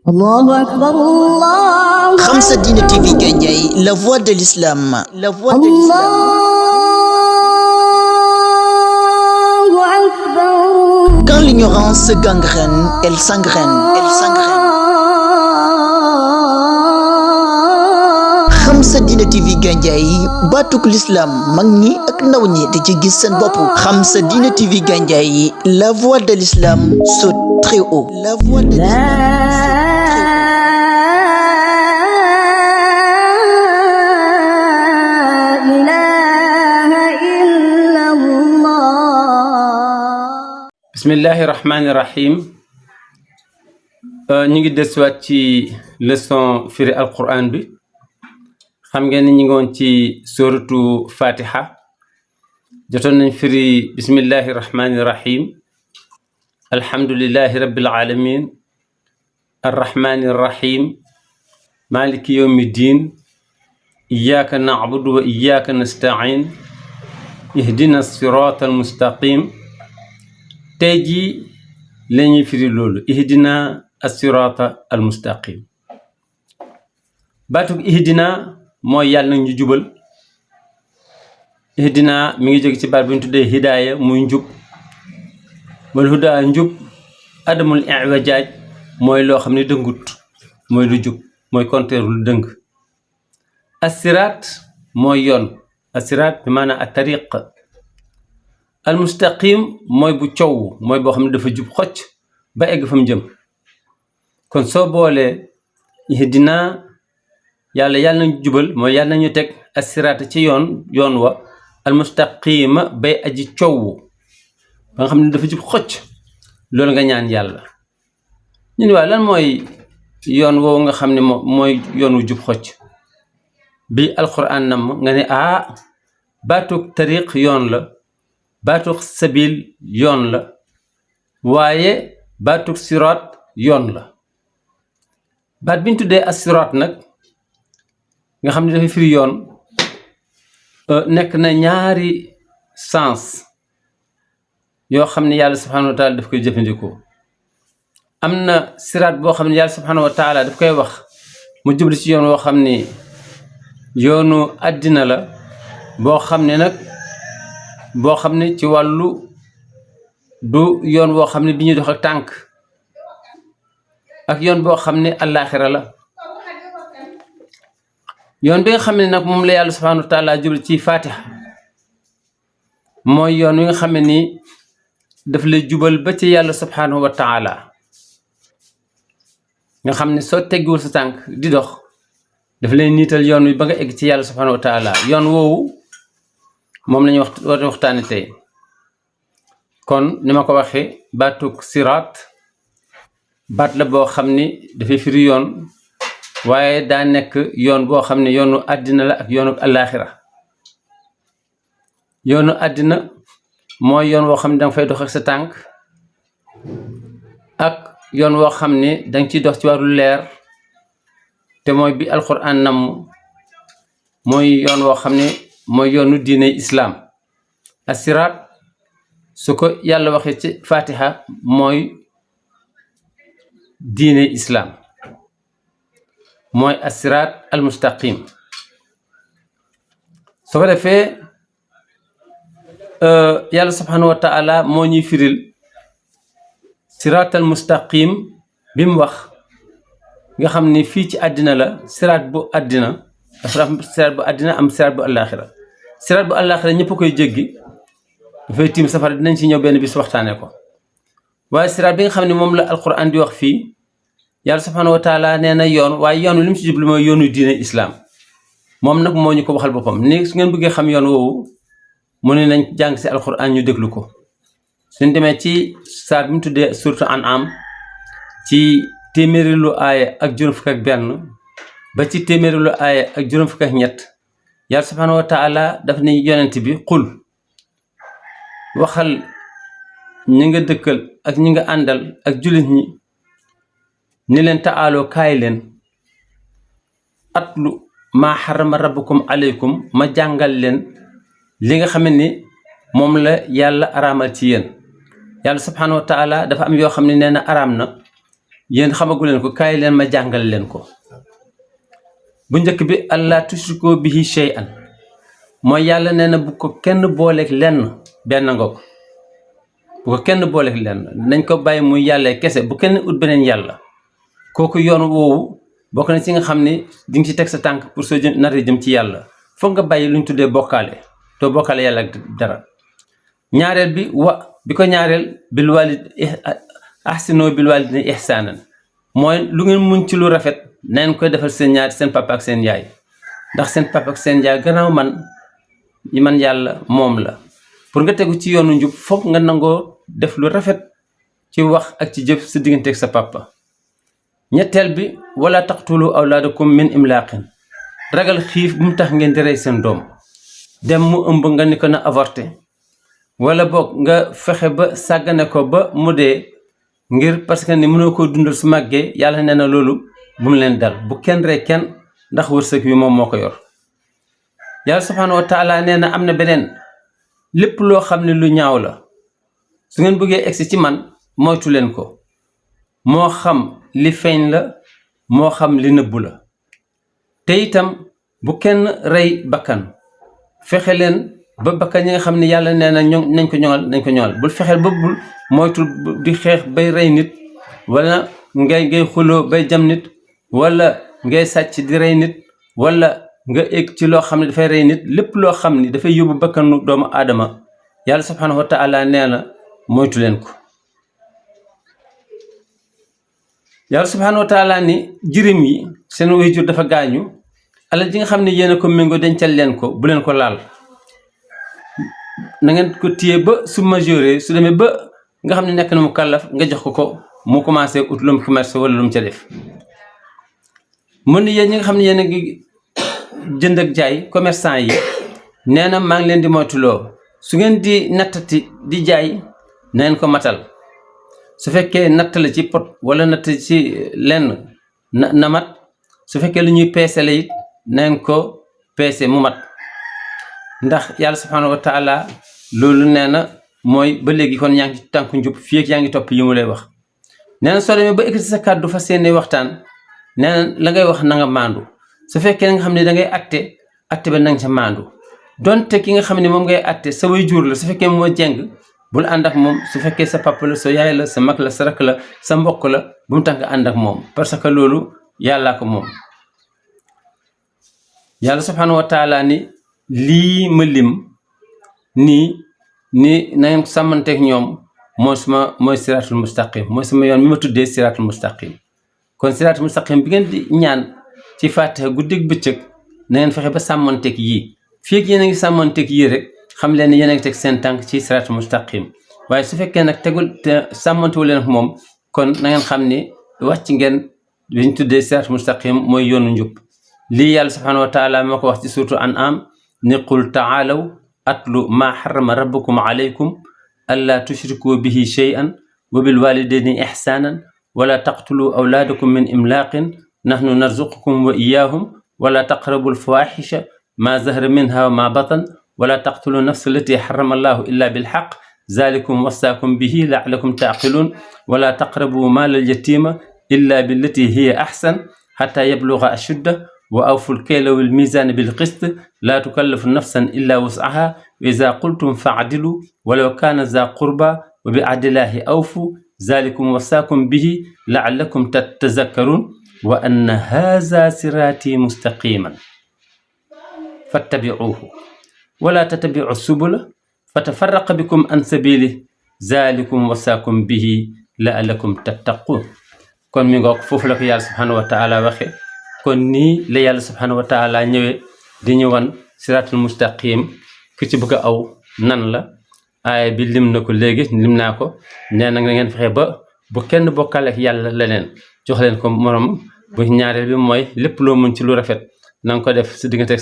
الله أكبر الله Khamsa Dine TV Gandiaye, la voix de l'islam, la voix de l'islam. الله أكبر. Quand l'ignorance gangrène, elle s'engraine, elle s'engraine. Khamsa Dine TV Gandiaye, batuk l'islam, mag ñi ak ndaw ñi di ci gis seen bopp. Khamsa Dine TV Gandiaye, la voix de l'islam saute très haut. La voix de l'islam. bismillahi rahmaani rahim ñu ngi desuwaat ci leçon firi alquran bi xam ngeen ni ñu ngi woon ci suratu fatiha jotoon nañ firi bismillahi rahmaani rahim alhamdulillahi rabbil alamin arrahmani rahim maliki yawmi din iyyaka na'budu wa iyyaka nasta'in ihdina sirata almustaqim tey jii la ñuy firi loolu ihdina as-sirata al-mustaqim baatug ihdina mooy yàlla na ñu jubal ihdina mi ngi jóge ci baat bi ñu tuddee hidaaya muy njub wal hudaa njub adamul i'wajaaj mooy loo xam ne dëngut mooy lu jub mooy contraire lu dëng as-sirat mooy yoon as-sirat bi maanaam at-tariq almustaqim mooy bu coow mooy boo xam ne dafa jub xocc ba egg fa mu jëm kon soo boolee ihdina yàlla nañu jubal mooy yàlla nañu teg assiraata ci yoon wa almustaqima bay aji coow ba nga xam ne dafa jub xocc loolu nga ñaan yàlla ñu ne waa lan mooy yoon woowu nga xam ne mooy yoon wu jub xocc bi alquran nam nga ne baatug tariq yoon la baatug sabil yoon la waaye baatug siraat yoon la baat bi ñu tuddee as siraat nag nga xam ne dafa firi yoon nekk na ñaari sens yoo xam ne yàlla subhanahu wa taala daf koy jëfandikoo am na siraat boo xam ne yàlla subhanahu wa taala daf koy wax mu jubli ci yoon woo xam ni yoonu àddina la boo xam ne ci wàllu du yoon woo xam ne bi ñuy dox ak tànk ak yoon boo xam ne àllaaxira la yoon bi nga xam ne nag moom la yàlla subhanahu wa taala jubli ci fatiha mooy yoon wi nga xam ne ni daf lay jubal ba ci yàlla subhanahu wa taala nga xam ne soo teggiwul sa tànk di dox daf lay niital yoon wi ba nga egg ci yàlla subhanahu wa taala yoon woowu moom la ñuy waxtaane tey kon ni ma ko waxee baatug siraat baat la boo xam ni dafay firi yoon waaye daa nekk yoon boo xam ne yoonu àddina la ak yoonu àllaaxira yoonu àddina mooy yoon woo xam ne danga fay dox ak sa tànk ak yoon woo xam ne danga ciy dox ci wàllu leer te mooy bi alquran nam mooy yoon woo xam ne mooy yoonu diine islam asiraat su ko yàlla waxee ci fatiha mooy diine islam mooy asiraat almustaqim su ko defee yàlla subhanahu wa taala moo ñuy firil siraat almustaqim bi mu wax nga xam ni fii ci àddina la siraat bu àddina dafa am siraat bu àddina am siraat bu àllaaxira siraat bu àllaaxira ñëpp koy jéggi dafay tiim safara dinañ ci ñëw benn bis waxtaane ko waaye siraat bi nga xam ne moom la alquran di wax fii yàlla subhanahu wa taala nee na yoon waaye yoon wi li mu ci jublu mooy yoonu diine islam moom nag moo ñu ko waxal boppam ni su ngeen bëggee xam yoon woowu mu ne nañ jàng si alquran ñu déglu ko suñ demee ci saar bi mu tuddee suratu an'am ci téeméeri lu aaya ak juróom fukk ak benn ba ci téeméeri lu aaya ak juróom fukk ak ñett yàlla subhanahu wa taala daf ni yonent bi xul waxal ñi nga dëkkal ak ñi nga àndal ak jullit ñi ni leen taaloo kaay leen atlu maa xarama rabbukum aleykum ma jàngal leen li nga xam ni moom la yàlla araamal ci yéen yàlla subhanahu wa taala dafa am yoo xam ne nee na araam na yéen xamagu leen ko kaay leen ma jàngal leen ko. bu njëkk bi allah tushriko bihi shay'an mooy yàlla nee na bu ko kenn booleeg lenn benn nga ko bu ko kenn booleeg lenn nañ ko bàyyi muy yàlla kese bu kenn ut beneen yàlla. kooku yoon woowu bokk na ci nga xam ni di nga ci teg sa tànk pour soo nar a jëm ci yàlla foog nga bàyyi lu ñu tuddee bokkaale doo bokkaale yàlla ak dara. ñaareel bi bi ko ñaareel bil walid ahsinu bil walidayni ihsanan mooy lu ngeen mun ci lu rafet neen koy defal seen papa ak seen yaay ndax seen papa ak seen yaay gannaaw man yàlla moom la. pour nga tegu ci yoonu njub foog nga nangoo def lu rafet ci wax ak ci jëf sa diggante ak sa papa. ñetteel bi wala taqtulu awlaadakum min imlaaqin ragal xiif bu mu tax ngeen di rey seen doom dem mu ëmb nga ni ko na avorté wala boog nga fexe ba sàggane ko ba mu dee ngir parce que ni mënoo koo dundal su màggee yàlla nee na loolu bu mu leen dal bu kenn rey kenn ndax wërsëg wi moom moo ko yor. yàlla subhaanahu wa taala nee na am na beneen lépp loo xam ne lu ñaaw la su ngeen bëggee egsi ci man moytu leen ko moo xam li feeñ la moo xam li nëbbu la. te itam bu kenn rey bakkan fexe leen ba bakkan yi nga xam ne yàlla nee na nañ ko ñoŋal bul fexeel ba bul moytul di xeex bay rey nit wala ngay xuloo bay jam nit wala ngay sàcc di rey nit wala nga egg ci loo xam ne dafay rey nit. lépp loo xam ni dafay yóbbu bakkanu doomu aadama yàlla subhaanahu wa taala nee na moytu leen ko. yàlla subhaanahu wa taala ni jirim yi seen waajur dafa gaañu alal ji nga xam ne yéen a ko méngoo dencal leen ko bu leen ko laal na ngeen ko téye ba su majeure su demee ba nga xam ne nekk na mu kàllaf nga jox ko mu commencé ut lu mu commerce wala lu mu ca def. mun ni yéen ñi nga xam ne yéen a ngi jënd ak jaay commerçant yi nee na maa ngi leen di moytuloo su ngeen di nattati di jaay na ngeen ko matal. su fekkee natt la ci pot wala natt ci lenn na mat su fekkee lu ñuy peese la it neen ko peese mu mat ndax yàlla subhaanahu wa taala loolu nee na mooy ba léegi kon yaa ngi ci tànku njub fii ak yaa ngi topp yi mu lay wax. nee na soo demee ba ekkati sa kàddu fa seeni waxtaan nee na la ngay wax na nga maandu su fekkee nga xam ne da ngay atte ba na nga ca maandu donte ki nga xam ne moom ngay atte sa way jur la su fekkee moo jeng bul ànd ak moom su fekkee sa papa la sa yaay la sa mag la sa rakk la sa mbokk la bu mu tax nga ànd ak moom parce que loolu yàllaa ko moom. yàlla subhaanahu wa taala ni lii ma lim nii na ngeen sàmmanteeg ñoom mooy siraatul mustaqim mooy sama yoon mi ma tuddee siraatul mustaqim. kon siraatul mustaqim bi ngeen di ñaan ci fatiha guddeeg bëccëg na ngeen fexe ba sàmmanteeg yii fii ak yéen a ngi sàmmanteeg yii rek xam leen ni yéen a ngi teg seen tànk ci siraatul mustaqim. waaye su fekkee nag te sàmmantewu leen ak moom kon na ngeen xam ni wàcc ngeen li ñu tuddee siraatul mustaqim mooy yoonu njub. lii yàlla subhaanahu wa taala moo ko wax ci suuratu An'am ni qul taalaw atlu maa xarama rabbukum alaykum allaa tushriku bihi shay'an wa bil walidayni ihsanan wala taqtulu awlaadakum min imlaaqin nahnu narzuqukum wa iyaahum wala taqrabu alfawaxisha ma zahara minha wa ma batan wala taqtulu nafsa allati xarama allahu illa bilxaq zalikum wasaakum bihi laalakum taqilun wala taqrabu maal alyatima illa billati hiya axsan xata yabluga ashudda wa awfu lkayla walmizana bilqist la tukallafu nafsan illa wus'aha wa iza qultum fa'dilu walaw kana za qurba wa bi ahdillahi awfu zalikum wasaakum bihi la'allakum tatazakkarun wa anna haza sirati mustaqiman fattabi'uhu wala tattabi'u subula fatafarraqa bikum an sabili zalikum wasaakum bihi la'allakum tattaqun. kon mi ngoog foofu la ko yàlla subhanahu wa taala waxe kon nii la yàlla subhanahu wa taala ñëwee di ñëwan siraatul mustaqim ki ci bëgg a aw nan la aaya bi lim na ko léegi lim naa ko nee na nga ngeen fexe ba bu kenn bokkaale ak yàlla leneen jox leen ko morom bu ñaareel bi mooy lépp loo mën ci lu rafet na nga ko def sa diggante ak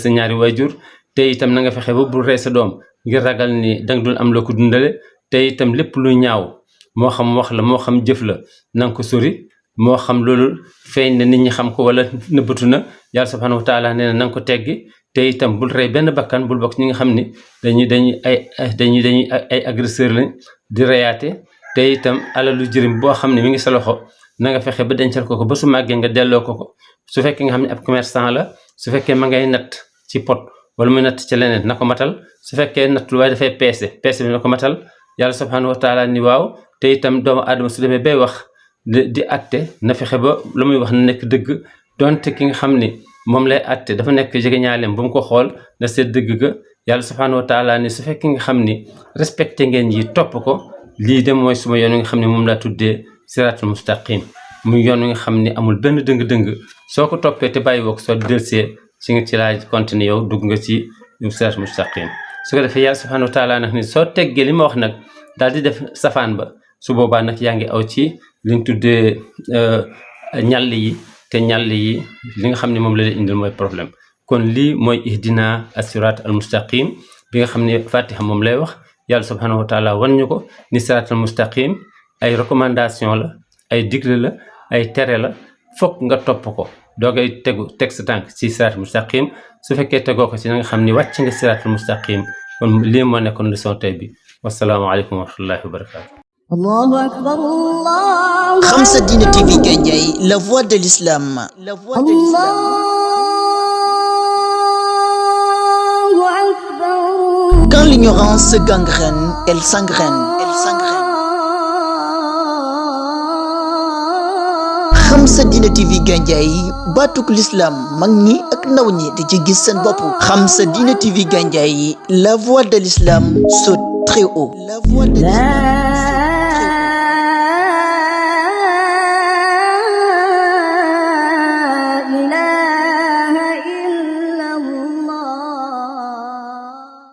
sa ñaari waajur te itam na nga fexe ba bul rey sa doom ngir ragal ni danga dul am loo ko dundale te itam lépp lu ñaaw moo xam wax la moo xam jëf la na nga ko sori moo xam loolu feeñ na nit ñi xam ko wala nëbbatu na yàlla subhanahu wa taala nee na nga ko teggi te itam bul rey benn bakkan bul bokk ñi nga xam ni dañuy ay agresseur lañ di reyaate te itam alalu jërim boo xam ne mi ngi sa loxo na nga fexe ba dencal ko ba su màggee nga delloo ko su fekkee nga xam ne ab commerçant la su fekkee ma ngay natt ci pot wala muy natt ci leneen na ko matal su fekkee nattul waaye dafay peese bi na ko matal yàlla subhanahu wa taala ni waaw te itam doomu aadama su demee bay wax di atte na fexe ba lu muy wax na nekk dëgg donte ki nga xam ni moom lay atte dafa nekk jege ñaaleem bu mu ko xool na seet dëgg ga yàlla subhanahu wa taala ni su fekkee nga xam ni respecté ngeen yi topp ko lii de mooy suma yoon wi nga xam ne moom laa tuddee siratul mustaqim muy yoon wi nga xam ne amul benn dëng-dëng soo ko toppee te bàyyi woo ko soo delsee ci nga ci laaj continuer yow dugg nga ci siratul mustaqim su ko defee yàlla subhanahu wa taala nag ni soo teggee li ma wax nag daal di def safaan ba su boobaa nag yaa ngi aw ci liñ tuddee ñàll yi te ñàll yi li nga xam ne moom la lay indil mooy problème kon lii mooy ihdina as-sirat al mustaqim bi nga xam ne fatiha moom lay wax yàlla subhanahu wa taala wan ñu ko ni sirat al mustaqim ay recommandation la ay digle la ay tere la fokk nga topp ko doo koy teg sa tànk ci sirat al mustaqim su fekkee tegoo ko ci na nga xam ni wàcc nga sirat al mustaqim kon lii moo nekkoon leçon tey bi wassalaamu aleykum wa rahmatullahi wa barakatu Allahu akbar Allah. Khamsa Dina TV Gandiaye, la voix de l'islam. Allahu akbar. Quand l'ignorance se gangrène, elle s'engraine. Khamsa Dina TV Gandiaye, batuk l'islam mag ñi ak ndaw ñi di ci gis seen bopp. Khamsa Dina TV Gandiaye, la voix de l'islam saute très haut. La voix de l'islam.